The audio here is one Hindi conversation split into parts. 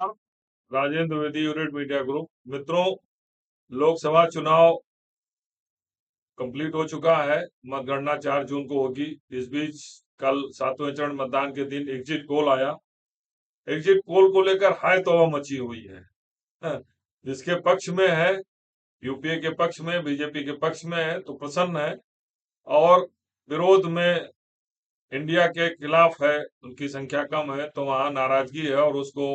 Rajendra Dwivedi, unit media group. मित्रों, लोकसभा चुनाव कंप्लीट हो चुका है। मतगणना 4 जून को होगी। इस बीच कल 7वें चरण मतदान के दिन एग्जिट पोल आया। एग्जिट पोल को लेकर हाय तौबा मची हुई है। जिसके पक्ष में है, यूपीए के पक्ष में, बीजेपी के पक्ष में है तो प्रसन्न है, और विरोध में, इंडिया के खिलाफ है, उनकी संख्या कम है तो वहां नाराजगी है, और उसको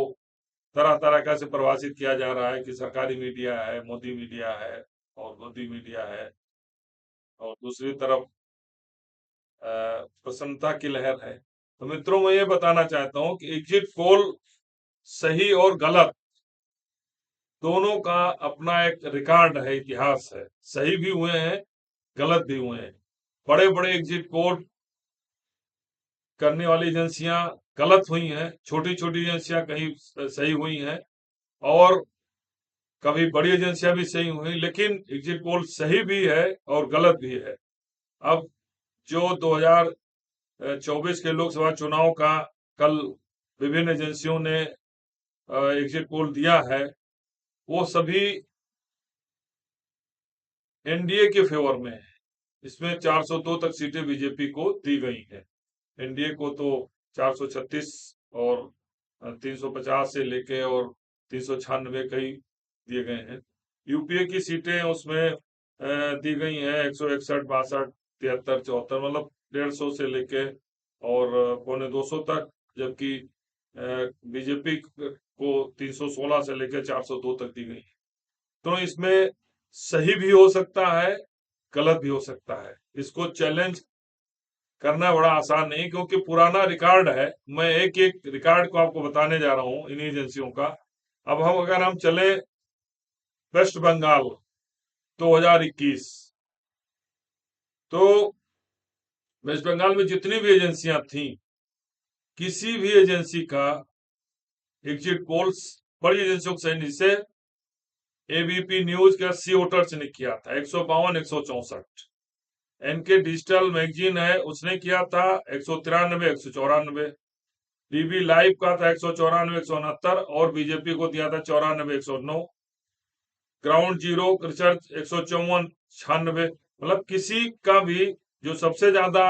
तरह तरह का से परिभाषित किया जा रहा है कि सरकारी मीडिया है, मोदी मीडिया है और मोदी मीडिया है। और दूसरी तरफ प्रसन्नता की लहर है। तो मित्रों, मैं ये बताना चाहता हूं कि एग्जिट पोल सही और गलत दोनों का अपना एक रिकॉर्ड है, इतिहास है। सही भी हुए हैं, गलत भी हुए हैं। बड़े बड़े एग्जिट पोल करने वाली एजेंसियां गलत हुई हैं, छोटी छोटी एजेंसियां कहीं सही हुई हैं, और कभी बड़ी एजेंसियां भी सही हुई। लेकिन एग्जिट पोल सही भी है और गलत भी है। अब जो 2024 के लोकसभा चुनाव का कल विभिन्न एजेंसियों ने एग्जिट पोल दिया है, वो सभी एनडीए के फेवर में है। इसमें 402 तक सीटें बीजेपी को दी गई हैं। एनडीए को तो 436 और 350 से लेके और 396 कई दिए गए हैं। यूपीए की सीटें उसमें दी गई हैं 161, 62, 73, 74, मतलब 150 से लेके और 250 तक, जबकि बीजेपी को 316 से लेकर 402 तक दी गई। तो इसमें सही भी हो सकता है, गलत भी हो सकता है। इसको चैलेंज करना बड़ा आसान नहीं, क्योंकि पुराना रिकॉर्ड है। मैं एक एक रिकॉर्ड को आपको बताने जा रहा हूं इन एजेंसियों का। अब अगर हम चले वेस्ट बंगाल 2021, तो वेस्ट बंगाल में जितनी भी एजेंसियां थी, किसी भी एजेंसी का एग्जिट पोल्स बड़ी एजेंसियों से, जिसे एबीपी न्यूज का सी वोटर्स ने किया था 152, 164। एनके डिजिटल मैगजीन है, उसने किया था 193, 194। डीबी लाइव का था 194, 169, और बीजेपी को दिया था 94, 109। Ground zero research 154, 96। मतलब किसी का भी जो सबसे ज्यादा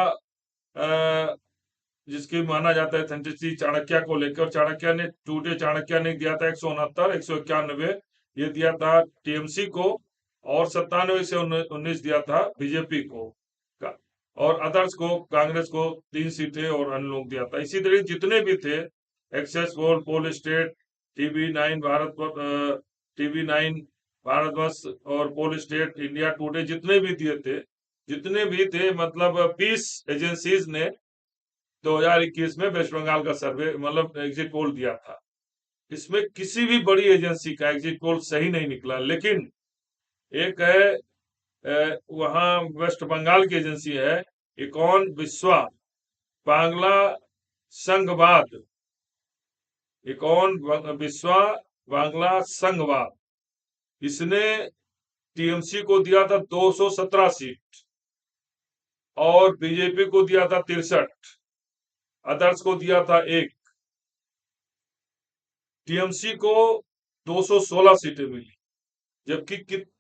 जिसकी माना जाता है सेंटिसिटी चाणक्य को लेकर, चाणक्य ने, टूडे चाणक्य ने दिया था 169, 191 ये दिया था टीएमसी को, और 97 से 19 दिया था बीजेपी को, और अदर्स को, कांग्रेस को 3 सीटें और अन्य लोग दिया था। इसी तरह जितने भी थे, axis poll, poll state, TV 9 Bharat, TV 9 Bharatvarsh और पोल स्टेट, इंडिया टुडे, जितने भी दिए थे, जितने भी थे, मतलब 20 एजेंसीज ने 2021 में वेस्ट बंगाल का सर्वे, मतलब एग्जिट पोल दिया था। इसमें किसी भी बड़ी एजेंसी का एग्जिट पोल सही नहीं निकला। लेकिन एक है वहां वेस्ट बंगाल की एजेंसी है, इकॉन विश्वा बांग्ला संघवाद, इकॉन विश्वा बांग्ला संघवाद, इसने टीएमसी को दिया था 217 सीट, और बीजेपी को दिया था 63, अदर्स को दिया था 1। टीएमसी को 216 सीटें मिली। जबकि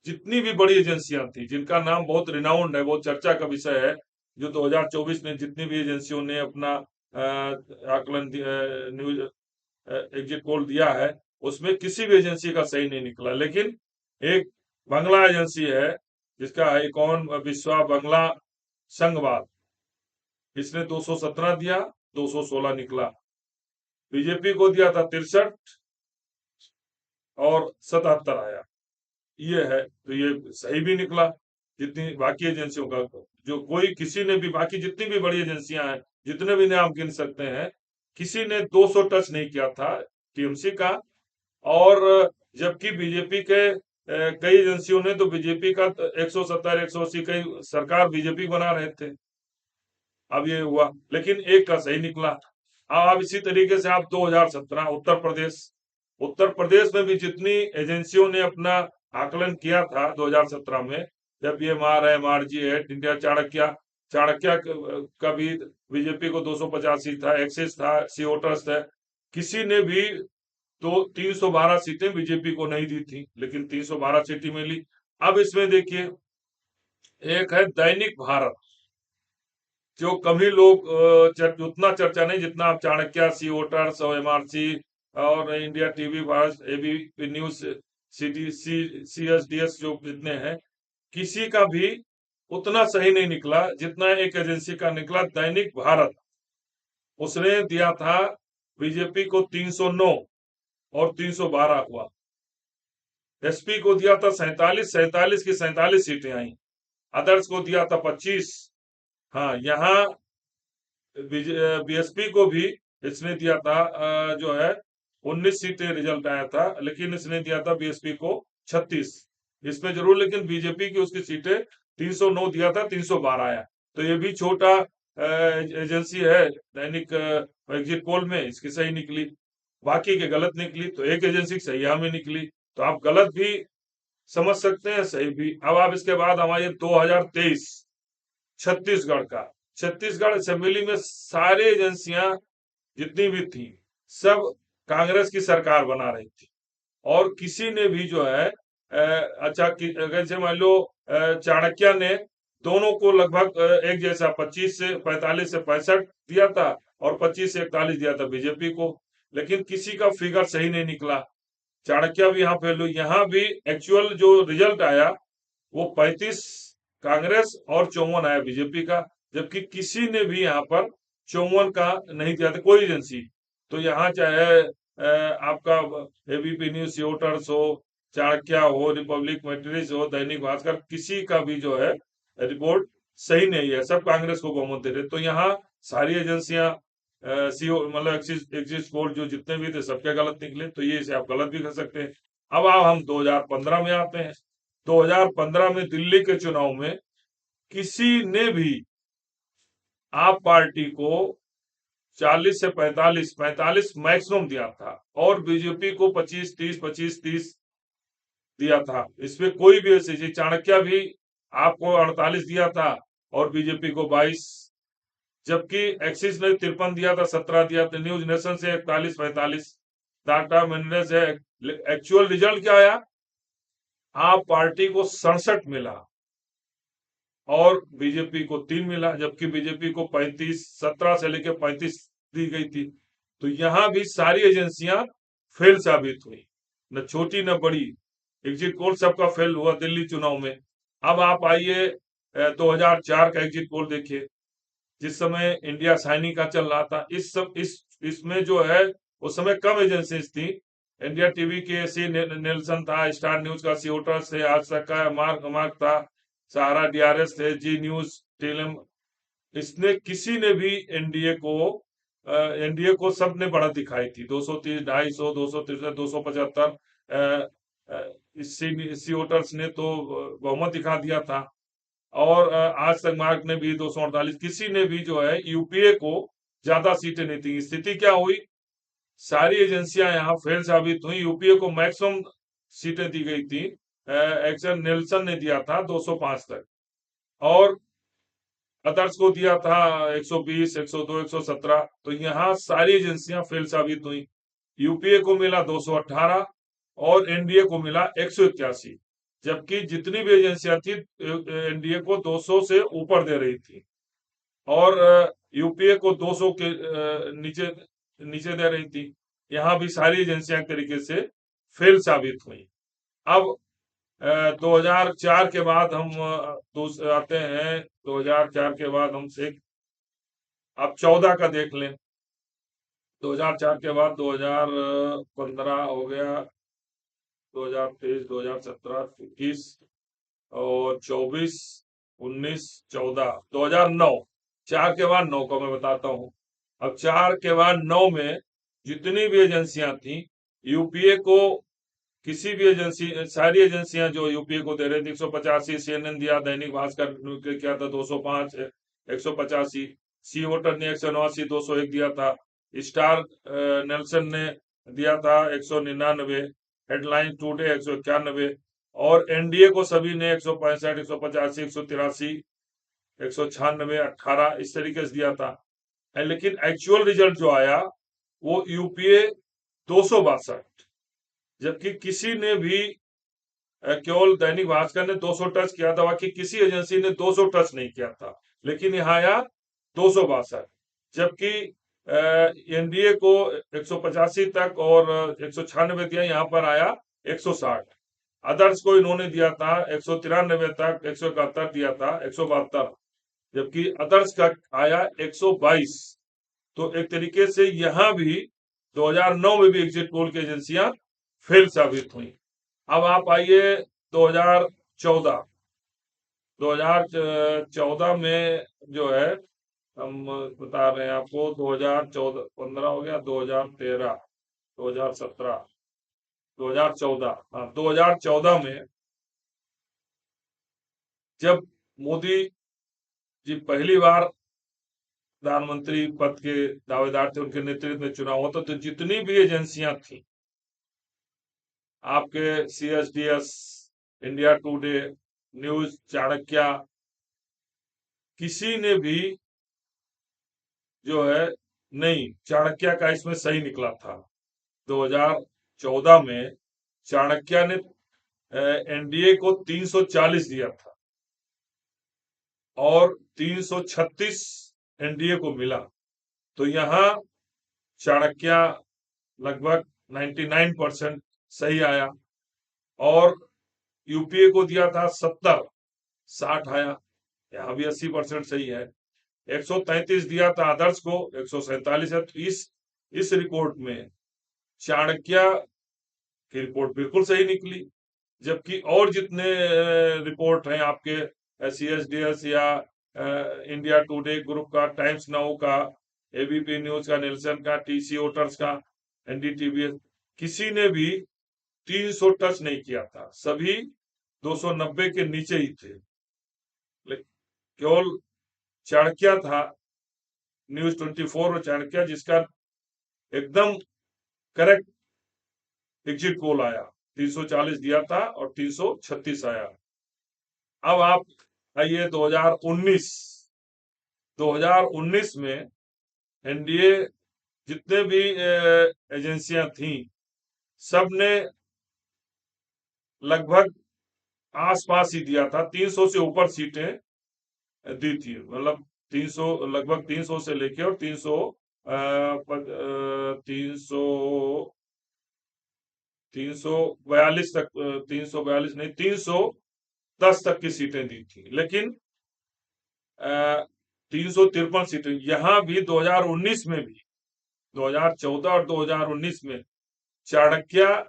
जितनी भी बड़ी एजेंसियां थी, जिनका नाम बहुत रिनाउंड है, बहुत चर्चा का विषय है, जो 2024 में जितनी भी एजेंसियों ने अपना आकलन न्यूज एग्जिट पोल दिया है, उसमें किसी भी एजेंसी का सही नहीं निकला। लेकिन एक बांग्ला एजेंसी है, जिसका है इकॉन विश्वा बांग्ला संघवाद, इसने 217 दिया, 216 निकला। बीजेपी को दिया था 63 और 77 आया। ये है, तो ये सही भी निकला। जितनी बाकी एजेंसियों का, जो कोई किसी ने भी, बाकी जितनी भी बड़ी एजेंसियां हैं, जितने भी नाम गिन सकते हैं, किसी ने 200 टच नहीं किया था टीएमसी का। और जबकि बीजेपी के कई एजेंसियों ने तो बीजेपी का 170, 180, कई सरकार बीजेपी बना रहे थे। अब ये हुआ, लेकिन एक का सही निकला। अब इसी तरीके से आप 2017 उत्तर प्रदेश में भी जितनी एजेंसियों ने अपना आकलन किया था 2017 में, जब ये MRG है, इंडिया चाणक्य का भी बीजेपी को 285 था, एक्सिस था, सी वोटर्स था, किसी ने भी तो 312 सीटें बीजेपी को नहीं दी थी, लेकिन 312 सीटें मिली। अब इसमें देखिए, एक है दैनिक भारत, जो कभी लोग उतना चर्चा नहीं जितना आप चाणक्य, सी वोटर्स और एमआरसी और India TV, Bharat, ABP news, CSDS, जो जितने हैं, किसी का भी उतना सही नहीं निकला जितना एक एजेंसी का निकला, दैनिक भारत। उसने दिया था बीजेपी को 309 और 312 हुआ। एसपी को दिया था 47, 47 की 47 सीटें आई। अदर्स को दिया था 25। हाँ, यहाँ बीएसपी को भी इसने दिया था जो है 19 सीटें रिजल्ट आया था, लेकिन इसने दिया था बीएसपी को 36 इसमें जरूर, लेकिन बीजेपी की उसकी सीटें 309 दिया था, 312 आया। तो ये भी छोटा एजेंसी है दैनिक एग्जिट पोल में, इसकी सही निकली, बाकी के गलत निकली। तो एक एजेंसी की सही में निकली, तो आप गलत भी समझ सकते हैं, सही भी। अब आप इसके बाद हमारे 2023 छत्तीसगढ़ का, छत्तीसगढ़ असेंबली में सारे एजेंसियां जितनी भी थी सब कांग्रेस की सरकार बना रही थी, और किसी ने भी जो है अच्छा, अगर से मान लो चाणक्य ने दोनों को लगभग एक जैसा 25 से 45 से 65 दिया था, और 25 से 41 दिया था बीजेपी को, लेकिन किसी का फिगर सही नहीं निकला। चाणक्य भी यहाँ फेल हुई। यहाँ भी एक्चुअल जो रिजल्ट आया वो 35 कांग्रेस और 54 आया बीजेपी का, जबकि किसी ने भी यहाँ पर 54 का नहीं दिया था, कोई एजेंसी। तो यहाँ चाहे आपका एबीपी न्यूज, वोटर्स हो, चाणक्य हो, रिपब्लिक मैट्रिक्स हो, दैनिक भास्कर, किसी का भी जो है रिपोर्ट सही नहीं है, सब कांग्रेस को बहुमत दे रहे। तो यहाँ सारी एजेंसियां सीओ मतलब एग्जिट पोल जो जितने भी थे सबके गलत निकले, तो ये इसे आप गलत भी कर सकते हैं। अब हम 2015 में आते हैं। 2015 में दिल्ली के चुनाव में किसी ने भी आप पार्टी को 40 से 45, 45 मैक्सिमम दिया था, और बीजेपी को 25, 30, 25, 30 दिया था। इसमें कोई भी ऐसे, चाणक्य भी आपको 48 दिया था और बीजेपी को 22, जबकि एक्सिस ने 53 दिया था, 17 दिया था, न्यूज नेशन से 41, 45, टाटा मिनरल्स है। एक्चुअल रिजल्ट क्या आया? आप पार्टी को 67 मिला और बीजेपी को 3 मिला, जबकि बीजेपी को 35, 17 से लेकर 35 दी गई थी। तो यहां भी सारी एजेंसियां फेल साबित हुई, न छोटी न बड़ी। एग्जिट पोल सबका फेल हुआ दिल्ली चुनाव में। अब आप आइए 2004 का एग्जिट पोल देखिए, जिस समय इंडिया शाइनिंग का चल रहा था। इसमें जो है उस समय कम एजेंसीज थी। इंडिया टीवी के सी नेल्सन था, स्टार न्यूज का सी वोटर्स थे, आज तक का मार्क था, सहारा डीआरएस थे, जी न्यूज, टेलम। इसने किसी ने भी एनडीए को सबने बढ़त दिखाई थी, 230, 250, 263, 275। सी वोटर्स ने तो बहुमत दिखा दिया था, और आज तक मार्क ने भी 248। किसी ने भी जो है यूपीए को ज्यादा सीटें नहीं थी। स्थिति क्या हुई? सारी एजेंसियां यहाँ फेल साबित हुई। यूपीए को मैक्सिमम सीटें दी गई थी, एक्शन नेल्सन ने दिया था 205 तक, और अदर्स को दिया था 120, 102, 117। तो यहाँ सारी एजेंसियां फेल साबित हुई। यूपीए को मिला 218 और एनडीए को मिला 181, जबकि जितनी भी एजेंसियां थी एनडीए को 200 से ऊपर दे रही थी, और यूपीए को 200 के नीचे नीचे दे रही थी। यहाँ भी सारी एजेंसियां एक तरीके से फेल साबित हुई। अब 2004 के बाद हम आते हैं। 2004 के बाद हम से अब 14 का देख लें। 2004 के बाद 2015 हो गया, 2023, 2017, 21 और 24, 19, 14, 2009। 4 के बाद 9 का मैं बताता हूँ। अब 4 के बाद 9 में जितनी भी एजेंसियां थी, यूपीए को किसी भी एजेंसी, सारी एजेंसियां जो यूपीए को दे रहे थे, 185 सीएनएन दिया, दैनिक भास्कर क्या था 205, 185, सी वोटर ने 189, 201 दिया था, स्टार नेल्सन ने दिया था 199, हेडलाइन टुडे 191, और एनडीए को सभी ने 165, 185, 183, 196, 18 इस तरीके से दिया था। लेकिन एक्चुअल रिजल्ट जो आया वो यूपीए 262, जबकि किसी ने भी केवल दैनिक भास्कर ने 200 टच किया था, बाकी किसी एजेंसी ने 200 टच नहीं किया था, लेकिन यहाँ आया 262, जबकि एनडीए को 185 तक और 196 दिया, यहाँ पर आया 160। अदर्स को इन्होंने दिया था 193 तक, 171 दिया था, 172, जबकि अदर्स का आया 122। तो एक तरीके से यहाँ भी 2009 में भी एग्जिट पोल की एजेंसियां फेल साबित हुई। अब आप आइए 2014, 2014 में जो है, हम बता रहे हैं आपको, 2014, 15 हो गया, 2013, 2017, 2014, हाँ 2014 में जब मोदी जी पहली बार प्रधानमंत्री पद के दावेदार थे, उनके नेतृत्व में चुनाव हुआ, तो जितनी भी एजेंसियां थी आपके, CSDS, India today, news, Chanakya, किसी ने भी जो है नहीं, चाणक्य का इसमें सही निकला था। 2014 में चाणक्य ने एनडीए को 340 दिया था और 336 एनडीए को मिला। तो यहाँ चाणक्य लगभग 99% सही आया, और यूपीए को दिया था 70, 60 आया, यहाँ भी 80% सही है। 133 दिया था आदर्श को, 147 है। तो इस रिपोर्ट में चाणक्य की रिपोर्ट बिल्कुल सही निकली, जबकि और जितने रिपोर्ट हैं आपके, CSDS या इंडिया टुडे ग्रुप का, टाइम्स नाउ का, एबीपी न्यूज का, नेल्सन का, टीसी वोटर्स का, एनडीटीवी, किसी ने भी 300 टच नहीं किया था, सभी 290 के नीचे ही थे। केवल चाणक्य था, न्यूज 24 और चाणक्य, जिसका एकदम करेक्ट एग्जिट पोल आया, 340 दिया था और 336 आया। अब आप आइए 2019, 2019 में एनडीए जितने भी एजेंसियां थी, सबने लगभग आसपास ही दिया था, 300 से ऊपर सीटें दी थी, मतलब 300, लगभग 300 से लेके और 342 तक, 342 नहीं, 310 तक की सीटें दी थी, लेकिन 353 सीटें। यहाँ भी 2019 में भी, 2014 और 2019 में चाणक्य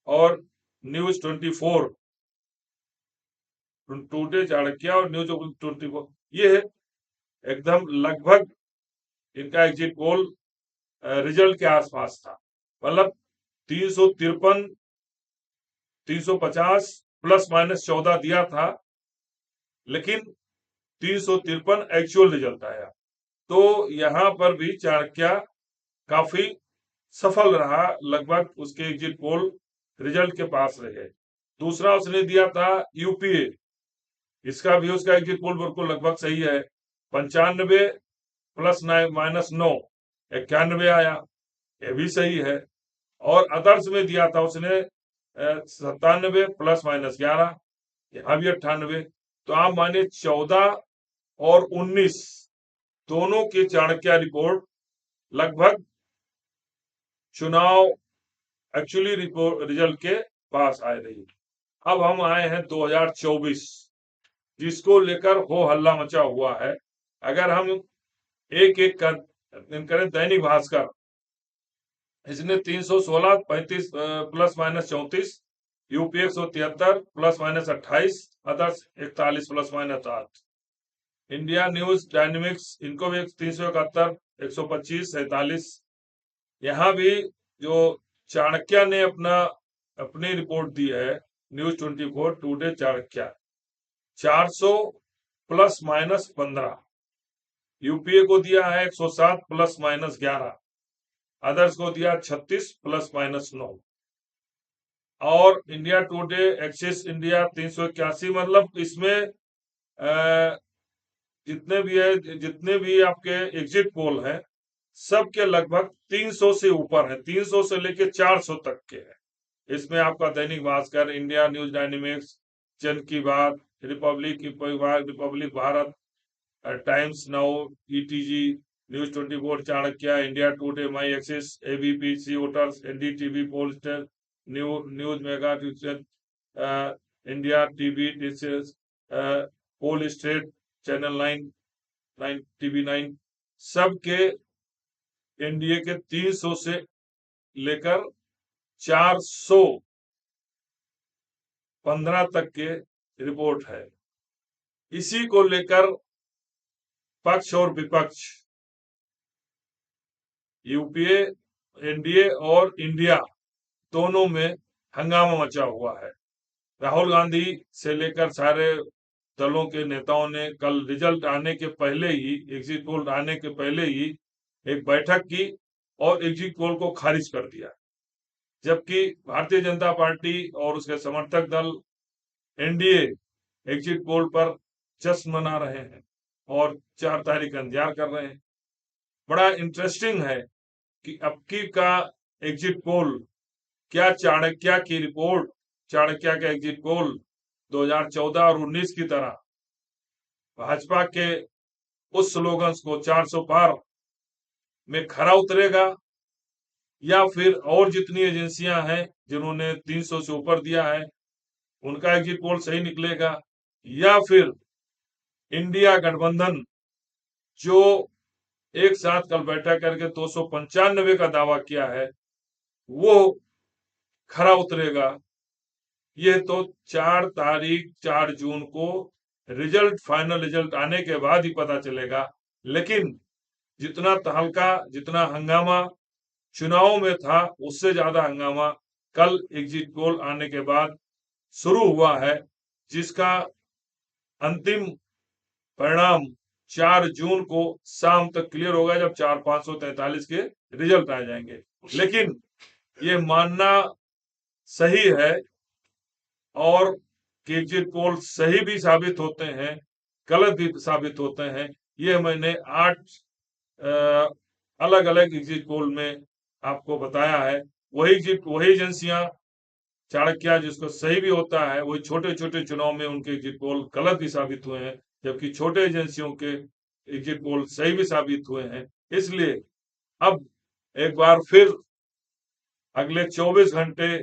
और न्यूज 24, टुडे, चाणक्य और न्यूज 24, ये एकदम लगभग इनका एग्जिट पोल रिजल्ट के आसपास था, मतलब 353, 350 प्लस माइनस 14 दिया था, लेकिन 353 एक्चुअल रिजल्ट आया। तो यहाँ पर भी चाणक्य काफी सफल रहा, लगभग उसके एग्जिट पोल रिजल्ट के पास रहे। दूसरा उसने दिया था यूपीए, इसका भी उसका एग्जिट पोल बिल्कुल लगभग सही है, 95 प्लस माइनस 9, 91 आया, ये भी सही है। और अदर्स में दिया था उसने 97 प्लस माइनस 11, यहाँ भी 98। तो आप मानिए 14 और 19 दोनों की चाणक्य रिपोर्ट लगभग चुनाव एक्चुअली रिपोर्ट रिजल्ट के पास आए रही। अब हम आए हैं 2024, जिसको लेकर हो हल्ला मचा हुआ है। अगर हम एक एक करें, दैनिक भास्कर, इसने 316, 35 plus minus 34, UP 173 plus minus 28, others 41 plus minus 8। India news dynamics, इनको भी 371, 125, 47। यहाँ भी जो चाणक्य ने अपनी रिपोर्ट दी है, news 24, today, Chanakya, 400 plus minus 15, UPA को दिया है 107 प्लस माइनस 11, अदर्स को दिया 36 प्लस माइनस 9, और इंडिया टुडे, एक्सिस इंडिया 381। मतलब इसमें जितने भी है, जितने भी आपके एग्जिट पोल हैं, सबके लगभग 300 से ऊपर है, 300 से लेके 400 तक के हैं। इसमें आपका Dainik Bhaskar, India news dynamics, Jan Ki Baat, Republic Bharat, Times Now, ETG, news 24, Chanakya, India Today, My Axis, ABP, C voters, NDTV, pollster, news mega, India TV, poll strat, channel 9 TV 9, सबके एनडीए के 300 से लेकर 415 तक के रिपोर्ट है। इसी को लेकर पक्ष और विपक्ष, यूपीए, एनडीए और इंडिया दोनों में हंगामा मचा हुआ है। राहुल गांधी से लेकर सारे दलों के नेताओं ने कल रिजल्ट आने के पहले ही, एग्जिट पोल आने के पहले ही एक बैठक की और एग्जिट पोल को खारिज कर दिया। जबकि भारतीय जनता पार्टी और उसके समर्थक दल एनडीए एग्जिट पोल पर जश्न मना रहे हैं और 4 तारीख का इंतजार कर रहे हैं। बड़ा इंटरेस्टिंग है कि अब की का एग्जिट पोल, क्या चाणक्य की रिपोर्ट, चाणक्य का एग्जिट पोल 2014 और 19 की तरह भाजपा के उस स्लोगन्स को 400 पार में खरा उतरेगा, या फिर और जितनी एजेंसियां हैं जिन्होंने 300 से ऊपर दिया है उनका एग्जिट पोल सही निकलेगा, या फिर इंडिया गठबंधन जो एक साथ कल बैठक करके 295 का दावा किया है वो खरा उतरेगा। ये तो 4 तारीख 4 जून को रिजल्ट, फाइनल रिजल्ट आने के बाद ही पता चलेगा। लेकिन जितना तहलका, जितना हंगामा चुनाव में था, उससे ज्यादा हंगामा कल एग्जिट पोल आने के बाद शुरू हुआ है, जिसका अंतिम परिणाम 4 जून को शाम तक क्लियर होगा, जब 4543 के रिजल्ट आ जाएंगे। लेकिन ये मानना सही है और एग्जिट पोल सही भी साबित होते हैं, गलत भी साबित होते हैं। ये मैंने 8 अलग अलग एग्जिट पोल में आपको बताया है। वही एजेंसियां, चाणक्य जिसको सही भी होता है, वही छोटे छोटे चुनाव में उनके एग्जिट पोल गलत भी साबित हुए हैं, जबकि छोटे एजेंसियों के एग्जिट पोल सही भी साबित हुए हैं। इसलिए अब एक बार फिर अगले 24 घंटे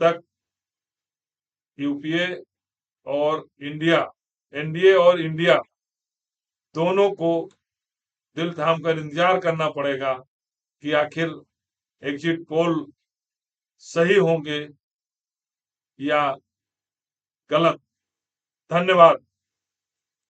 तक यूपीए और इंडिया, एनडीए और इंडिया दोनों को दिल थाम कर इंतजार करना पड़ेगा कि आखिर एग्जिट पोल सही होंगे या गलत। धन्यवाद।